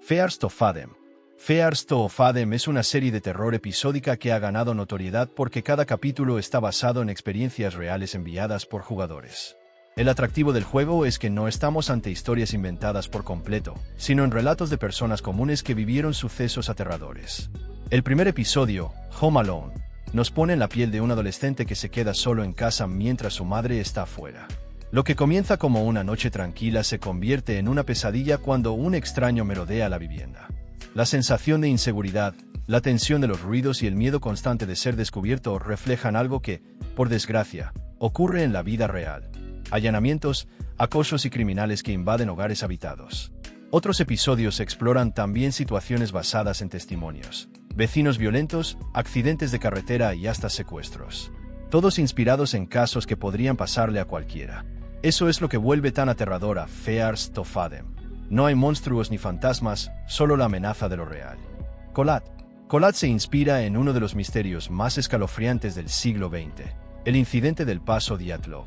Fears of Adem. Fears of Adem es una serie de terror episódica que ha ganado notoriedad porque cada capítulo está basado en experiencias reales enviadas por jugadores. El atractivo del juego es que no estamos ante historias inventadas por completo, sino en relatos de personas comunes que vivieron sucesos aterradores. El primer episodio, Home Alone, nos pone en la piel de un adolescente que se queda solo en casa mientras su madre está afuera. Lo que comienza como una noche tranquila se convierte en una pesadilla cuando un extraño merodea la vivienda. La sensación de inseguridad, la tensión de los ruidos y el miedo constante de ser descubierto reflejan algo que, por desgracia, ocurre en la vida real. Allanamientos, acosos y criminales que invaden hogares habitados. Otros episodios exploran también situaciones basadas en testimonios, vecinos violentos, accidentes de carretera y hasta secuestros. Todos inspirados en casos que podrían pasarle a cualquiera. Eso es lo que vuelve tan aterradora Fears of Adem. No hay monstruos ni fantasmas, solo la amenaza de lo real. Colat se inspira en uno de los misterios más escalofriantes del siglo XX, el incidente del paso Dyatlov.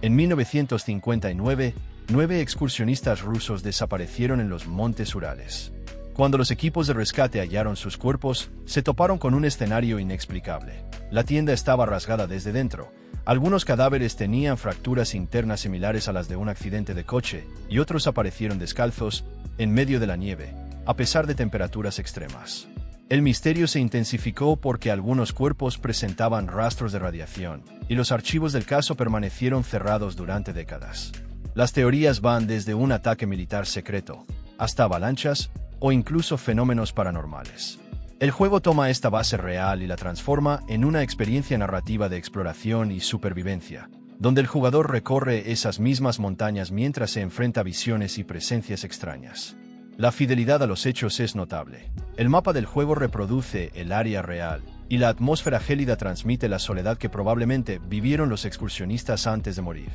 En 1959, 9 excursionistas rusos desaparecieron en los montes Urales. Cuando los equipos de rescate hallaron sus cuerpos, se toparon con un escenario inexplicable. La tienda estaba rasgada desde dentro. Algunos cadáveres tenían fracturas internas similares a las de un accidente de coche, y otros aparecieron descalzos, en medio de la nieve, a pesar de temperaturas extremas. El misterio se intensificó porque algunos cuerpos presentaban rastros de radiación, y los archivos del caso permanecieron cerrados durante décadas. Las teorías van desde un ataque militar secreto, hasta avalanchas, o incluso fenómenos paranormales. El juego toma esta base real y la transforma en una experiencia narrativa de exploración y supervivencia, donde el jugador recorre esas mismas montañas mientras se enfrenta a visiones y presencias extrañas. La fidelidad a los hechos es notable. El mapa del juego reproduce el área real, y la atmósfera gélida transmite la soledad que probablemente vivieron los excursionistas antes de morir.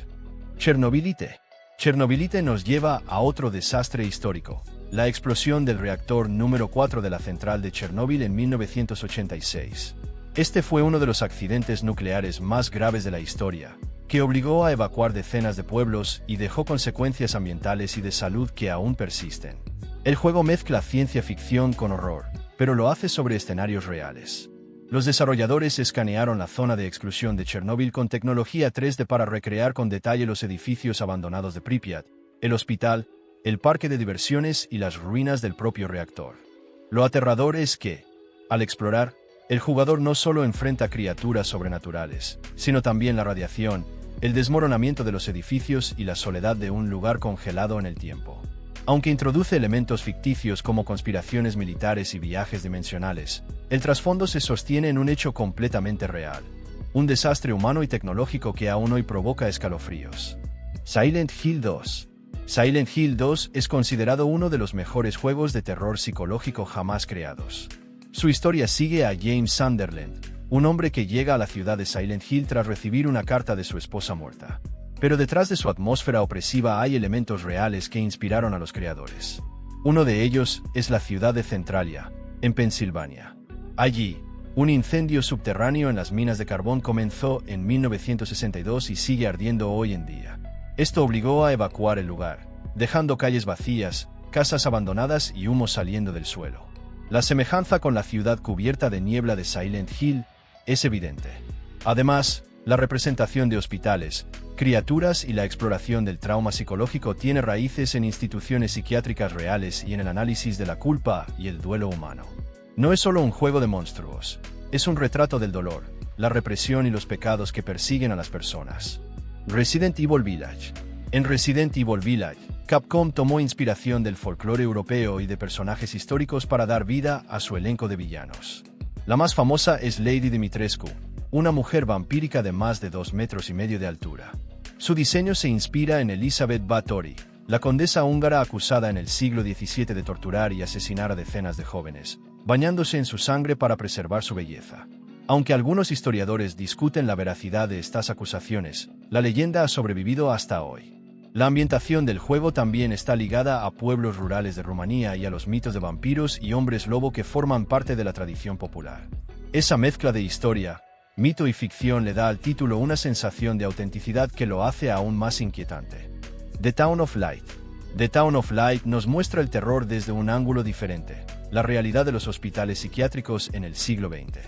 Chernobylite nos lleva a otro desastre histórico. La explosión del reactor número 4 de la central de Chernóbil en 1986. Este fue uno de los accidentes nucleares más graves de la historia, que obligó a evacuar decenas de pueblos y dejó consecuencias ambientales y de salud que aún persisten. El juego mezcla ciencia ficción con horror, pero lo hace sobre escenarios reales. Los desarrolladores escanearon la zona de exclusión de Chernóbil con tecnología 3D para recrear con detalle los edificios abandonados de Pripyat, el hospital, el parque de diversiones y las ruinas del propio reactor. Lo aterrador es que, al explorar, el jugador no solo enfrenta criaturas sobrenaturales, sino también la radiación, el desmoronamiento de los edificios y la soledad de un lugar congelado en el tiempo. Aunque introduce elementos ficticios como conspiraciones militares y viajes dimensionales, el trasfondo se sostiene en un hecho completamente real. Un desastre humano y tecnológico que aún hoy provoca escalofríos. Silent Hill 2. Silent Hill 2 es considerado uno de los mejores juegos de terror psicológico jamás creados. Su historia sigue a James Sunderland, un hombre que llega a la ciudad de Silent Hill tras recibir una carta de su esposa muerta. Pero detrás de su atmósfera opresiva hay elementos reales que inspiraron a los creadores. Uno de ellos es la ciudad de Centralia, en Pensilvania. Allí, un incendio subterráneo en las minas de carbón comenzó en 1962 y sigue ardiendo hoy en día. Esto obligó a evacuar el lugar, dejando calles vacías, casas abandonadas y humo saliendo del suelo. La semejanza con la ciudad cubierta de niebla de Silent Hill es evidente. Además, la representación de hospitales, criaturas y la exploración del trauma psicológico tiene raíces en instituciones psiquiátricas reales y en el análisis de la culpa y el duelo humano. No es solo un juego de monstruos, es un retrato del dolor, la represión y los pecados que persiguen a las personas. Resident Evil Village. En Resident Evil Village, Capcom tomó inspiración del folclore europeo y de personajes históricos para dar vida a su elenco de villanos. La más famosa es Lady Dimitrescu, una mujer vampírica de más de 2,5 metros de altura. Su diseño se inspira en Elizabeth Báthory, la condesa húngara acusada en el siglo XVII de torturar y asesinar a decenas de jóvenes, bañándose en su sangre para preservar su belleza. Aunque algunos historiadores discuten la veracidad de estas acusaciones, la leyenda ha sobrevivido hasta hoy. La ambientación del juego también está ligada a pueblos rurales de Rumanía y a los mitos de vampiros y hombres lobo que forman parte de la tradición popular. Esa mezcla de historia, mito y ficción le da al título una sensación de autenticidad que lo hace aún más inquietante. The Town of Light. The Town of Light nos muestra el terror desde un ángulo diferente, la realidad de los hospitales psiquiátricos en el siglo XX.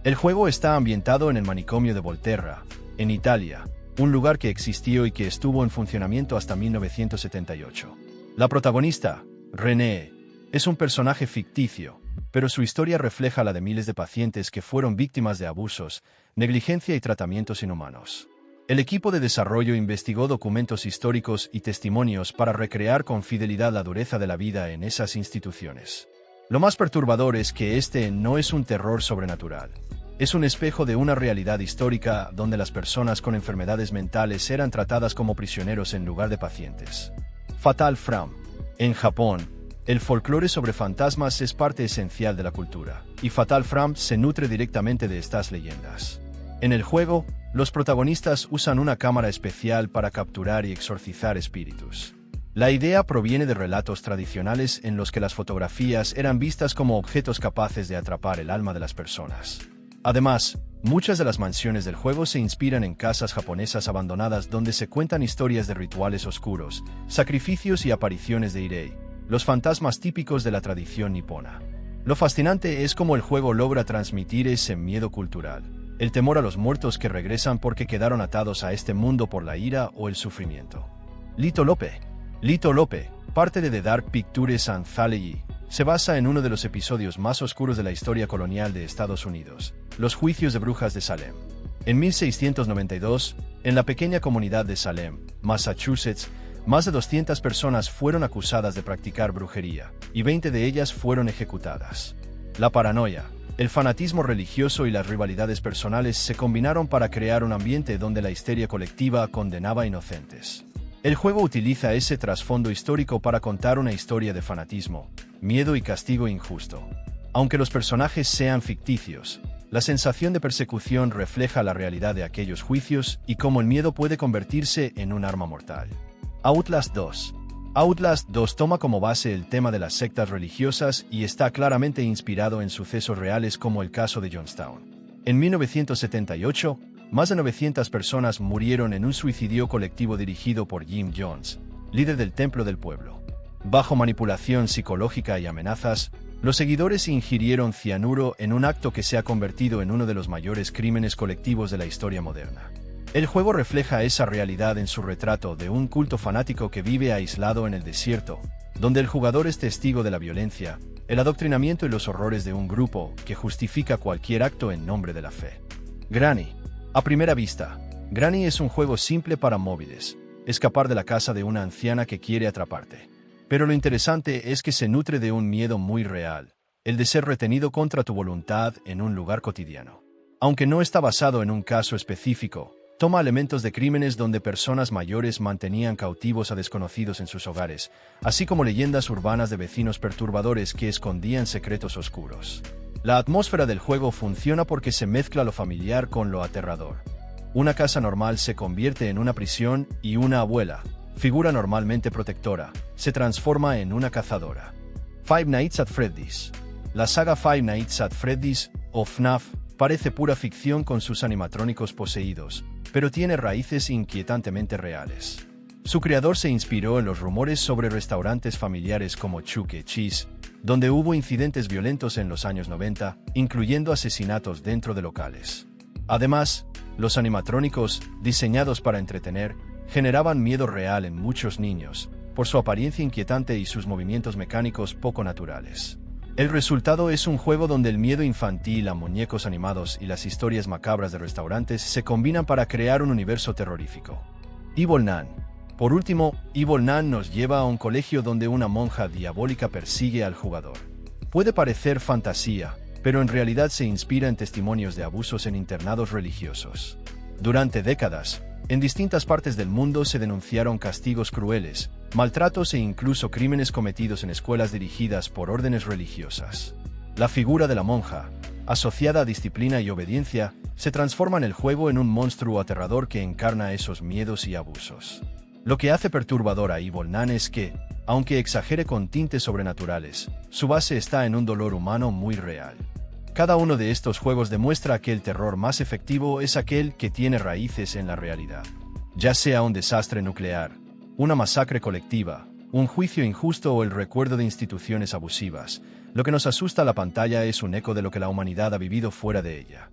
El juego está ambientado en el manicomio de Volterra, en Italia, un lugar que existió y que estuvo en funcionamiento hasta 1978. La protagonista, Renée, es un personaje ficticio, pero su historia refleja la de miles de pacientes que fueron víctimas de abusos, negligencia y tratamientos inhumanos. El equipo de desarrollo investigó documentos históricos y testimonios para recrear con fidelidad la dureza de la vida en esas instituciones. Lo más perturbador es que este no es un terror sobrenatural. Es un espejo de una realidad histórica donde las personas con enfermedades mentales eran tratadas como prisioneros en lugar de pacientes. Fatal Frame. En Japón, el folclore sobre fantasmas es parte esencial de la cultura, y Fatal Frame se nutre directamente de estas leyendas. En el juego, los protagonistas usan una cámara especial para capturar y exorcizar espíritus. La idea proviene de relatos tradicionales en los que las fotografías eran vistas como objetos capaces de atrapar el alma de las personas. Además, muchas de las mansiones del juego se inspiran en casas japonesas abandonadas donde se cuentan historias de rituales oscuros, sacrificios y apariciones de Irei, los fantasmas típicos de la tradición nipona. Lo fascinante es cómo el juego logra transmitir ese miedo cultural, el temor a los muertos que regresan porque quedaron atados a este mundo por la ira o el sufrimiento. Lito Lope. Lito Lope, parte de The Dark Pictures Anthology, se basa en uno de los episodios más oscuros de la historia colonial de Estados Unidos, los juicios de brujas de Salem. En 1692, en la pequeña comunidad de Salem, Massachusetts, más de 200 personas fueron acusadas de practicar brujería, y 20 de ellas fueron ejecutadas. La paranoia, el fanatismo religioso y las rivalidades personales se combinaron para crear un ambiente donde la histeria colectiva condenaba a inocentes. El juego utiliza ese trasfondo histórico para contar una historia de fanatismo, miedo y castigo injusto. Aunque los personajes sean ficticios, la sensación de persecución refleja la realidad de aquellos juicios y cómo el miedo puede convertirse en un arma mortal. Outlast 2. Outlast 2 toma como base el tema de las sectas religiosas y está claramente inspirado en sucesos reales como el caso de Jonestown. En 1978, más de 900 personas murieron en un suicidio colectivo dirigido por Jim Jones, líder del Templo del Pueblo. Bajo manipulación psicológica y amenazas, los seguidores ingirieron cianuro en un acto que se ha convertido en uno de los mayores crímenes colectivos de la historia moderna. El juego refleja esa realidad en su retrato de un culto fanático que vive aislado en el desierto, donde el jugador es testigo de la violencia, el adoctrinamiento y los horrores de un grupo que justifica cualquier acto en nombre de la fe. Granny. A primera vista, Granny es un juego simple para móviles, escapar de la casa de una anciana que quiere atraparte. Pero lo interesante es que se nutre de un miedo muy real, el de ser retenido contra tu voluntad en un lugar cotidiano. Aunque no está basado en un caso específico, toma elementos de crímenes donde personas mayores mantenían cautivos a desconocidos en sus hogares, así como leyendas urbanas de vecinos perturbadores que escondían secretos oscuros. La atmósfera del juego funciona porque se mezcla lo familiar con lo aterrador. Una casa normal se convierte en una prisión y una abuela, figura normalmente protectora, se transforma en una cazadora. Five Nights at Freddy's. La saga Five Nights at Freddy's, o FNAF, parece pura ficción con sus animatrónicos poseídos, pero tiene raíces inquietantemente reales. Su creador se inspiró en los rumores sobre restaurantes familiares como Chuck E. Cheese, donde hubo incidentes violentos en los años 90, incluyendo asesinatos dentro de locales. Además, los animatrónicos, diseñados para entretener, generaban miedo real en muchos niños, por su apariencia inquietante y sus movimientos mecánicos poco naturales. El resultado es un juego donde el miedo infantil a muñecos animados y las historias macabras de restaurantes se combinan para crear un universo terrorífico. Evil Nan. Por último, Evil Nan nos lleva a un colegio donde una monja diabólica persigue al jugador. Puede parecer fantasía, pero en realidad se inspira en testimonios de abusos en internados religiosos. Durante décadas, en distintas partes del mundo se denunciaron castigos crueles, maltratos e incluso crímenes cometidos en escuelas dirigidas por órdenes religiosas. La figura de la monja, asociada a disciplina y obediencia, se transforma en el juego en un monstruo aterrador que encarna esos miedos y abusos. Lo que hace perturbador a Evil Nan es que, aunque exagere con tintes sobrenaturales, su base está en un dolor humano muy real. Cada uno de estos juegos demuestra que el terror más efectivo es aquel que tiene raíces en la realidad. Ya sea un desastre nuclear, una masacre colectiva, un juicio injusto o el recuerdo de instituciones abusivas. Lo que nos asusta a la pantalla es un eco de lo que la humanidad ha vivido fuera de ella.